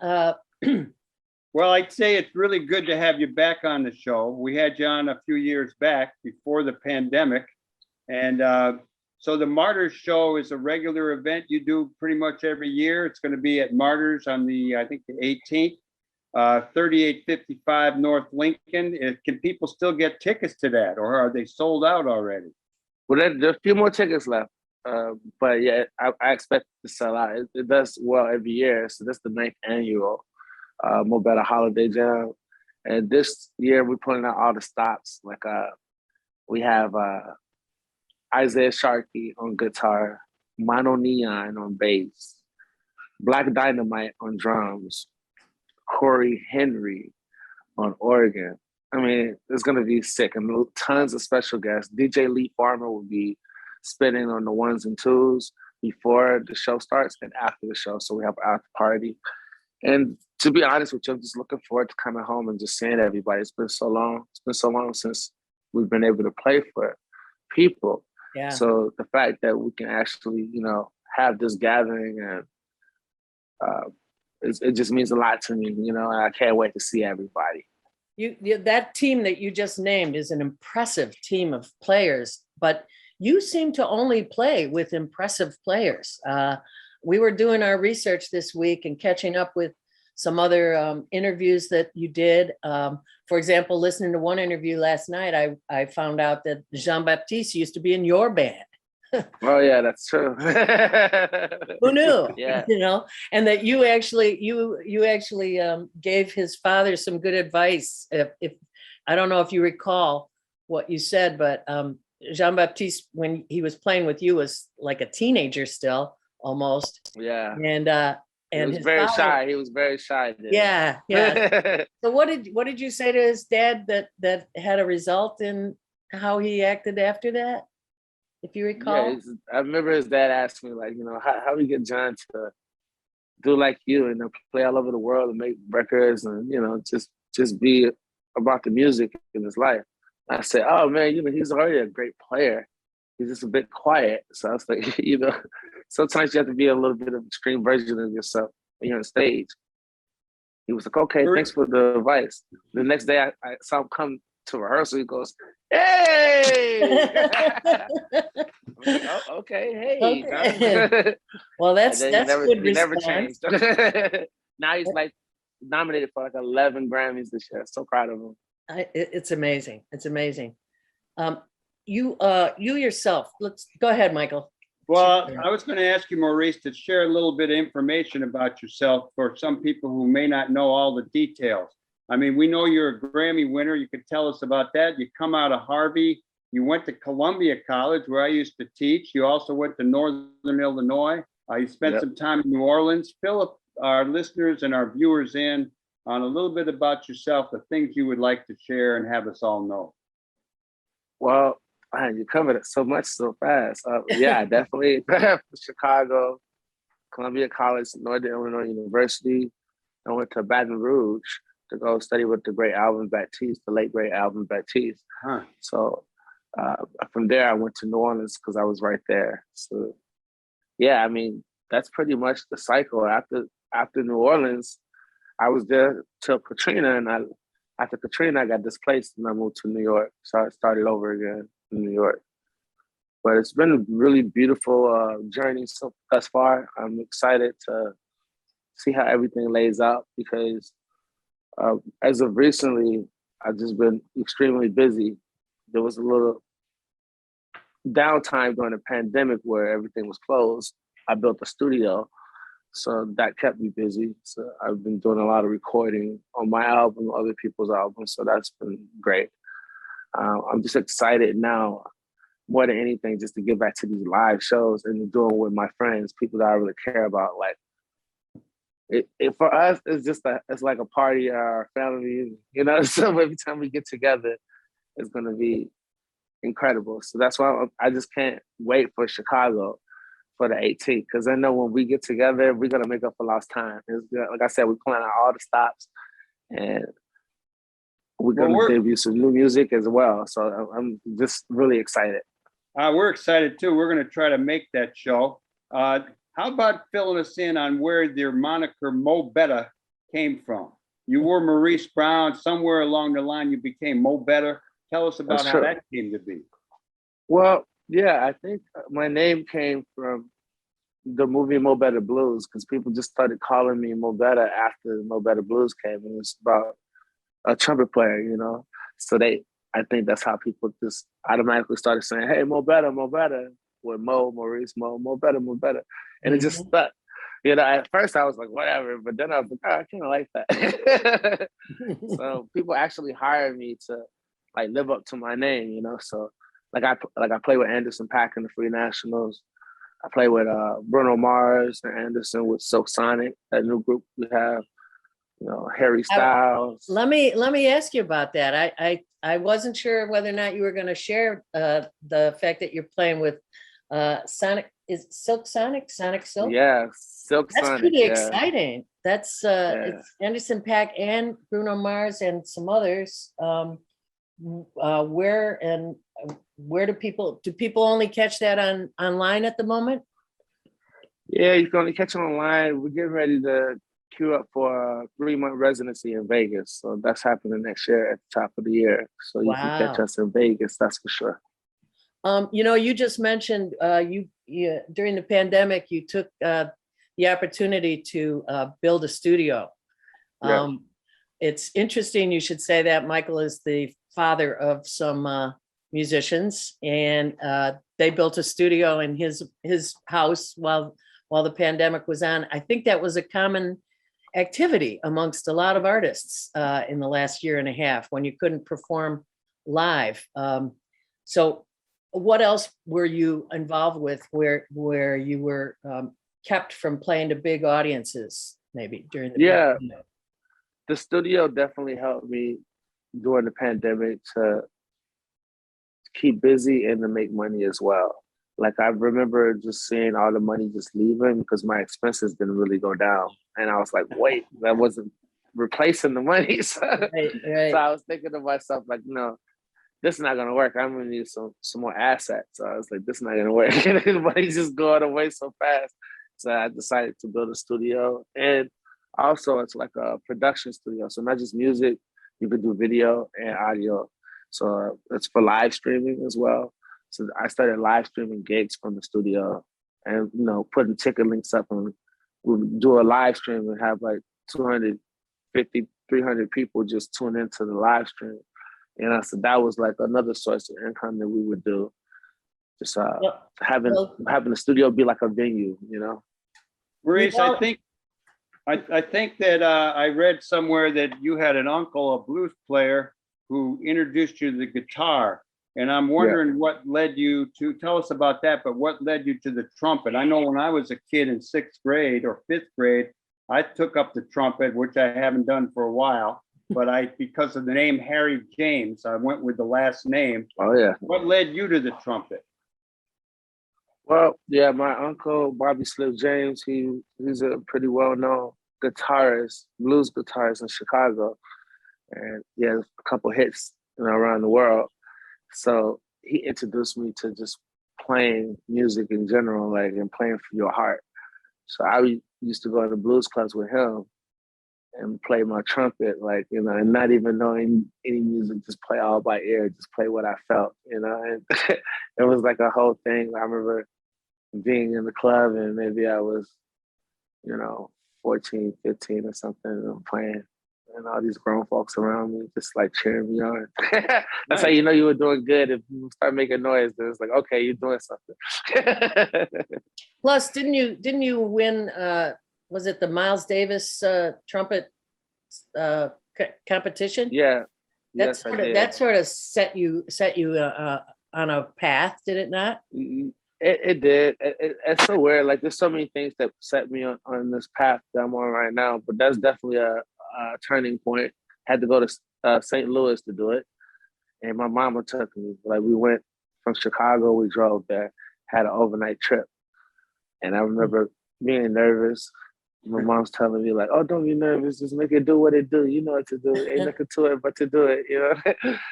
Well, I'd say it's really good to have you back on the show. We had you on a few years back before the pandemic. And so the Martyrs show is a regular event you do pretty much every year. It's going to be at Martyrs on I think the 18th, 3855 North Lincoln. Can people still get tickets to that, or are they sold out already? Well, there's a few more tickets left. But yeah, I expect to sell out. It does well every year. So this is the 9th annual Mo Better Holiday Jam. And this year we're putting out all the stops. Like we have Isaiah Sharkey on guitar, Mono Neon on bass, Black Dynamite on drums, Corey Henry on organ. I mean, it's gonna be sick, and tons of special guests. DJ Lee Farmer will be spinning on the ones and twos before the show starts and after the show. So we have an after party. And to be honest with you, I'm just looking forward to coming home and just seeing everybody. It's been so long. It's been so long since we've been able to play for people. yeah. So the fact that we can actually, have this gathering, and it just means a lot to me, and I can't wait to see everybody. That team that you just named is an impressive team of players, but you seem to only play with impressive players. We were doing our research this week and catching up with some other interviews that you did. For example, listening to one interview last night, I found out that Jean-Baptiste used to be in your band. Oh yeah, that's true. Who knew? Yeah. And that you actually gave his father some good advice. If I don't know if you recall what you said, but Jean-Baptiste, when he was playing with you, was like a teenager still, almost. Yeah. And He and was his very father. shy. He was very shy. Then. Yeah, yeah. So what did you say to his dad that had a result in how he acted after that? If you recall? I remember his dad asked me, like, how we get John to do like you and play all over the world and make records and, just be about the music in his life. I said, oh man, he's already a great player. He's just a bit quiet. So I was like, sometimes you have to be a little bit of extreme version of yourself when you're on stage. He was like, okay, thanks for the advice. The next day I saw him come to rehearsal. He goes, hey! Like, oh, okay, hey. Okay. Well, that's He good never response. changed. Now he's like nominated for like 11 Grammys this year. So proud of him. It's amazing. It's amazing. You yourself, let's go ahead, Michael. Well, I was going to ask you, Maurice, to share a little bit of information about yourself for some people who may not know all the details. I mean, we know you're a Grammy winner. You could tell us about that. You come out of Harvey. You went to Columbia College, where I used to teach. You also went to Northern Illinois. You spent some time in New Orleans. Fill our listeners and our viewers in on a little bit about yourself, the things you would like to share and have us all know. Well, you covered it so much so fast. Yeah, definitely. Chicago, Columbia College, Northern Illinois University. I went to Baton Rouge to go study with the great Alvin Baptiste, the late great Alvin Baptiste. Huh. So from there, I went to New Orleans because I was right there. So yeah, I mean, that's pretty much the cycle. After New Orleans, I was there till Katrina, and after Katrina, I got displaced and I moved to New York. So I started over again in New York. But it's been a really beautiful journey thus far. I'm excited to see how everything lays out because as of recently, I've just been extremely busy. There was a little downtime during the pandemic where everything was closed. I built a studio, so that kept me busy. So I've been doing a lot of recording on my album, other people's albums, so that's been great. I'm just excited now, more than anything, just to get back to these live shows and doing with my friends, people that I really care about. Like, it for us, it's like a party, our family, So every time we get together, it's gonna be incredible. So that's why I just can't wait for Chicago for the 18th, because I know when we get together, we're gonna make up for lost time. Like I said, we plan out all the stops, and we're gonna debut some new music as well. So I'm just really excited. We're excited too. We're going to try to make that show. How about filling us in on where your moniker Mo Better came from? You were Maurice Brown. Somewhere along the line, you became Mo Better. Tell us about how that came to be. Well, yeah, I think my name came from the movie Mo Better Blues, because people just started calling me Mo Better after Mo Better Blues came. And it was about a trumpet player, So I think that's how people just automatically started saying, hey, Mo Better, with Maurice, Mo Better. And it just stuck. At first I was like, whatever, but then I was like, I kind of like that. So people actually hired me to like live up to my name, So like I play with Anderson .Paak in the Free Nationals. I play with Bruno Mars and Anderson with Silk Sonic, that new group we have. Harry Styles. Let me ask you about that. I wasn't sure whether or not you were going to share the fact that you're playing with Sonic. Is it Silk Sonic? Sonic Silk? Yeah, Silk That's Sonic. pretty exciting. That's it's Anderson .Paak and Bruno Mars and some others. Where do people only catch that online at the moment? Yeah, you can only catch it online. We're getting ready to queue up for a 3-month residency in Vegas. So that's happening next year at the top of the year. So you can catch us in Vegas, that's for sure. You just mentioned you during the pandemic, you took the opportunity to build a studio. It's interesting you should say that. Michael is the father of some musicians, and they built a studio in his house while the pandemic was on. I think that was a common activity amongst a lot of artists in the last year and a half when you couldn't perform live. So what else were you involved with where you were kept from playing to big audiences maybe during the Yeah, pandemic? the studio definitely helped me during the pandemic to keep busy and to make money as well. Like I remember just seeing all the money just leaving because my expenses didn't really go down. And I was like, wait, that wasn't replacing the money. So, Right, right. so I was thinking to myself, like, no, this is not gonna work. I'm gonna need some more assets. So I was like, this is not gonna work. And the money's just going away so fast. So I decided to build a studio. And also it's like a production studio. So not just music, you could do video and audio. So it's for live streaming as well. So I started live streaming gigs from the studio and, putting ticket links up, and we would do a live stream and have like 250, 300 people just tune into the live stream. So that was like another source of income that we would do. Just Yep. having Well- the studio be like a venue, Maurice, Well- I think that I read somewhere that you had an uncle, a blues player, who introduced you to the guitar. And I'm wondering what led you to, tell us about that, but what led you to the trumpet? I know when I was a kid in 6th grade or 5th grade, I took up the trumpet, which I haven't done for a while, but because of the name Harry James, I went with the last name. Oh yeah. What led you to the trumpet? Well, yeah, my uncle Bobby Slip James, he's a pretty well-known guitarist, blues guitarist in Chicago, and he has a couple hits, around the world. So he introduced me to just playing music in general, like, and playing for your heart. So I used to go to blues clubs with him and play my trumpet, like, and not even knowing any music, just play all by ear, just play what I felt, and it was like a whole thing. I remember being in the club and maybe I was, 14, 15 or something, and playing, and all these grown folks around me just like cheering me on. That's how you know you were doing good. If you start making noise, then it's like, okay, you're doing something. Plus, didn't you win, was it the Miles Davis trumpet competition? Yeah. That sort of set you on a path, did it not? It did. It's so weird. Like, there's so many things that set me on this path that I'm on right now, but that's definitely a turning point. Had to go to St. Louis to do it, and my mama took me. Like, we went from Chicago, we drove there, had an overnight trip, and I remember being nervous. My mom's telling me, like, "Oh, don't be nervous. Just make it do what it do. You know what to do. Ain't nothing to it but to do it."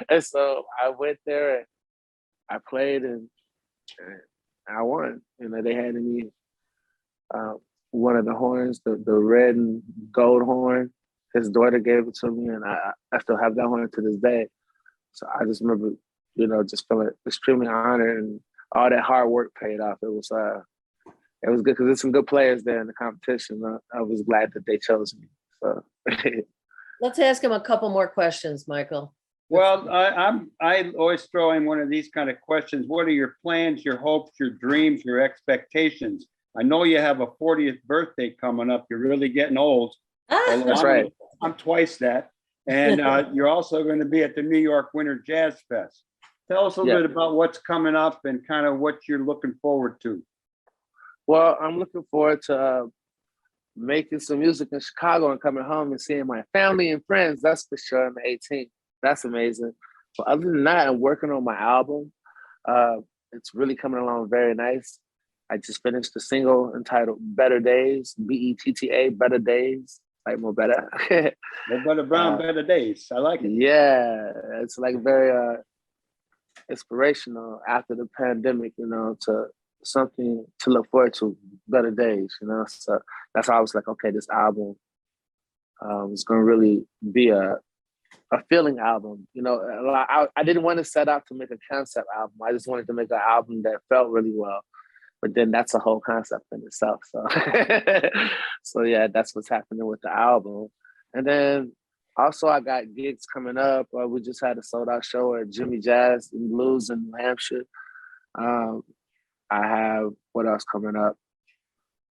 And so I went there and I played and I won. They handed me one of the horns, the red and gold horn. His daughter gave it to me, and I still have that horn to this day. So I just remember, just feeling extremely honored, and all that hard work paid off. It was good because there's some good players there in the competition. I was glad that they chose me. So Let's ask him a couple more questions, Michael. Well, I always throw in one of these kind of questions. What are your plans, your hopes, your dreams, your expectations? I know you have a 40th birthday coming up. You're really getting old. That's right. I'm twice that. And you're also going to be at the New York Winter Jazz Fest. Tell us a little bit about what's coming up and kind of what you're looking forward to. Well, I'm looking forward to making some music in Chicago and coming home and seeing my family and friends. That's for sure on the 18th. That's amazing. But other than that, I'm working on my album. It's really coming along very nice. I just finished a single entitled Better Days, BETTA, Better Days, like more better. More better brown, better days. I like it. Yeah, it's like very inspirational after the pandemic, to something to look forward to, better days, So that's why I was like, okay, this album is going to really be a feeling album. I didn't want to set out to make a concept album. I just wanted to make an album that felt really well. But then that's a whole concept in itself. So, so yeah, that's what's happening with the album. And then also I got gigs coming up. We just had a sold out show at Jimmy Jazz and Blues in New Hampshire. I have, what else coming up?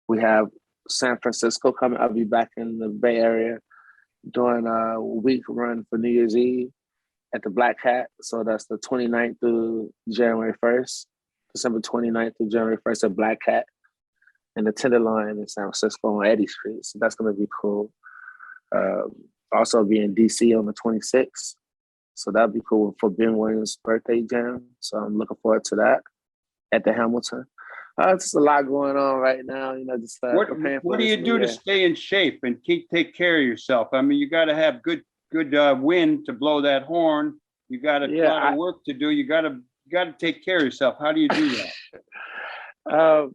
We have San Francisco coming. I'll be back in the Bay Area doing a week run for New Year's Eve at the Black Hat. So that's the 29th through January 1st, December 29th through January 1st at Black Hat. and the Tenderloin in San Francisco on Eddy Street. So that's going to be cool. Also be in DC on the 26th. So that'll be cool for Ben Williams' birthday jam. So I'm looking forward to that at the Hamilton. Just a lot going on right now, just preparing for what do this you new do to year. stay in shape and take care of yourself? I mean, you got to have good wind to blow that horn. You got a lot of work to do. You got to take care of yourself. How do you do that?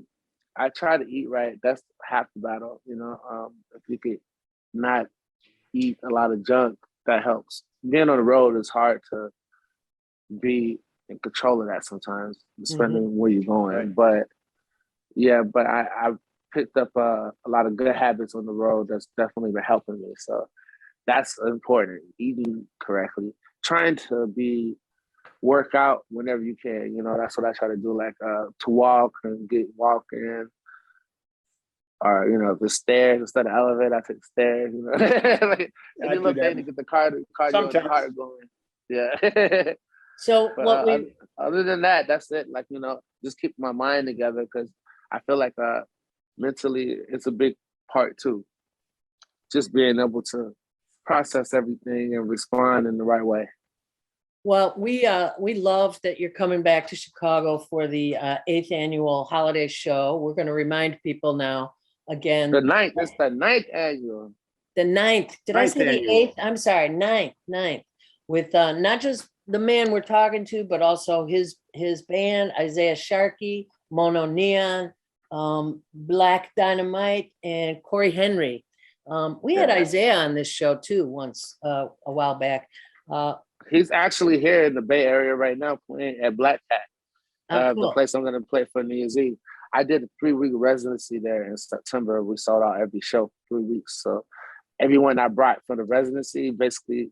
I try to eat right. That's half the battle, if you could not eat a lot of junk, that helps. Being on the road is hard to be in control of that sometimes, depending where you're going. Right. But I've picked up a lot of good habits on the road that's definitely been helping me. So that's important. Eating correctly, trying to work out whenever you can. That's what I try to do, like to walk and get walking. Or, the stairs instead of elevator, I take the stairs, like any little thing to get the cardio and the heart going. Yeah. So But other than that, that's it. Like, just keep my mind together, because I feel like mentally it's a big part too. Just being able to process everything and respond in the right way. Well, we love that you're coming back to Chicago for the 8th annual holiday show. We're going to remind people now again. It's the 9th annual. The 9th. Did I say the 8th? I'm sorry, 9th. With not just the man we're talking to, but also his band, Isaiah Sharkey, Mono Neon, Black Dynamite, and Corey Henry. We had Isaiah on this show too once a while back. He's actually here in the Bay Area right now playing at Black Cat, cool. the place I'm going to play for New Year's Eve. I did a 3-week residency there in September. We sold out every show for 3 weeks. So everyone I brought for the residency, basically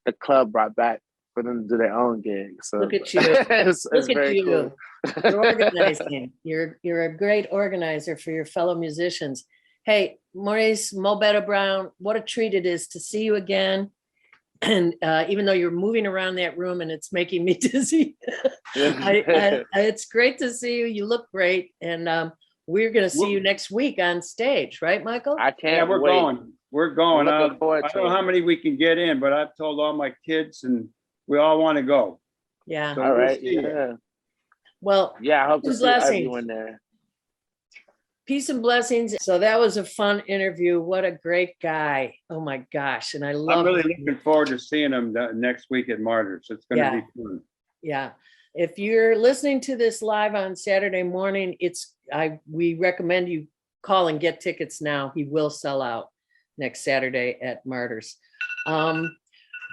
the club brought back for them to do their own gig. So Look at you. it's Look at very you. cool. You're organizing. You're a great organizer for your fellow musicians. Hey, Maurice Mobetta Brown, what a treat it is to see you again. And even though you're moving around that room and it's making me dizzy, it's great to see you. You look great. And we're going to see you next week on stage, right, Michael? I can't we're wait. going. We're going. I'm I looking forward don't to know it. how many we can get in, but I've told all my kids and we all want to go. Yeah. So All right. we'll see you. Yeah. Well, Yeah, I hope to see blessings. everyone there. Peace and blessings. So that was a fun interview. What a great guy. Oh my gosh. And I love I'm really looking forward to seeing them next week at Martyrs. It's going to be fun. Yeah. If you're listening to this live on Saturday morning, we recommend you call and get tickets now. He will sell out next Saturday at Martyrs.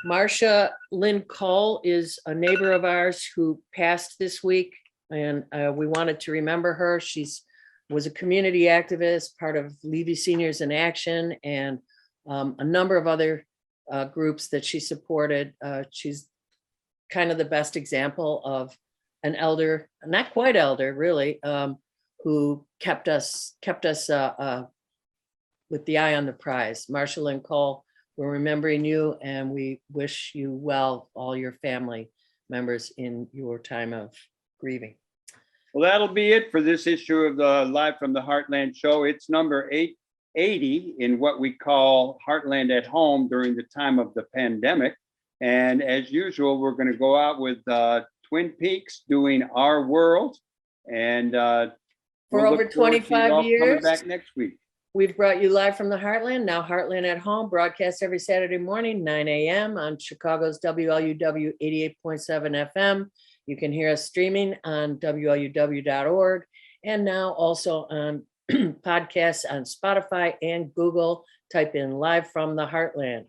Marcia Lynn Cole is a neighbor of ours who passed this week, and we wanted to remember her. Was a community activist, part of Levy Seniors in Action, and a number of other groups that she supported. She's kind of the best example of an elder, not quite elder, really, who kept us with the eye on the prize. Marcia Lynn Cole, we're remembering you, and we wish you well, all your family members, in your time of grieving. Well, that'll be it for this issue of the Live from the Heartland show. It's number 880 in what we call Heartland at Home during the time of the pandemic. And as usual, we're going to go out with Twin Peaks doing Our World. And for over 25 years, coming back next week. We've brought you Live from the Heartland, now Heartland at Home, broadcast every Saturday morning, 9 a.m. on Chicago's WLUW 88.7 FM. You can hear us streaming on WLUW.org, and now also on podcasts on Spotify and Google. Type in Live from the Heartland.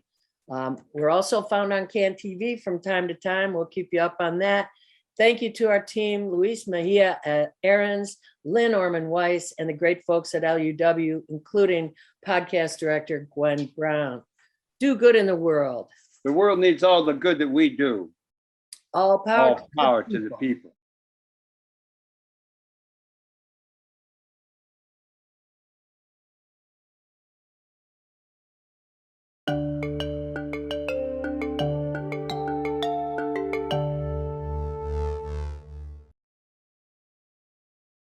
We're also found on CAN TV from time to time. We'll keep you up on that. Thank you to our team, Luis Mejia Aarons, Lynn Orman Weiss, and the great folks at LUW, including podcast director Gwen Brown. Do good in the world. The world needs all the good that we do. All power, All power to the people.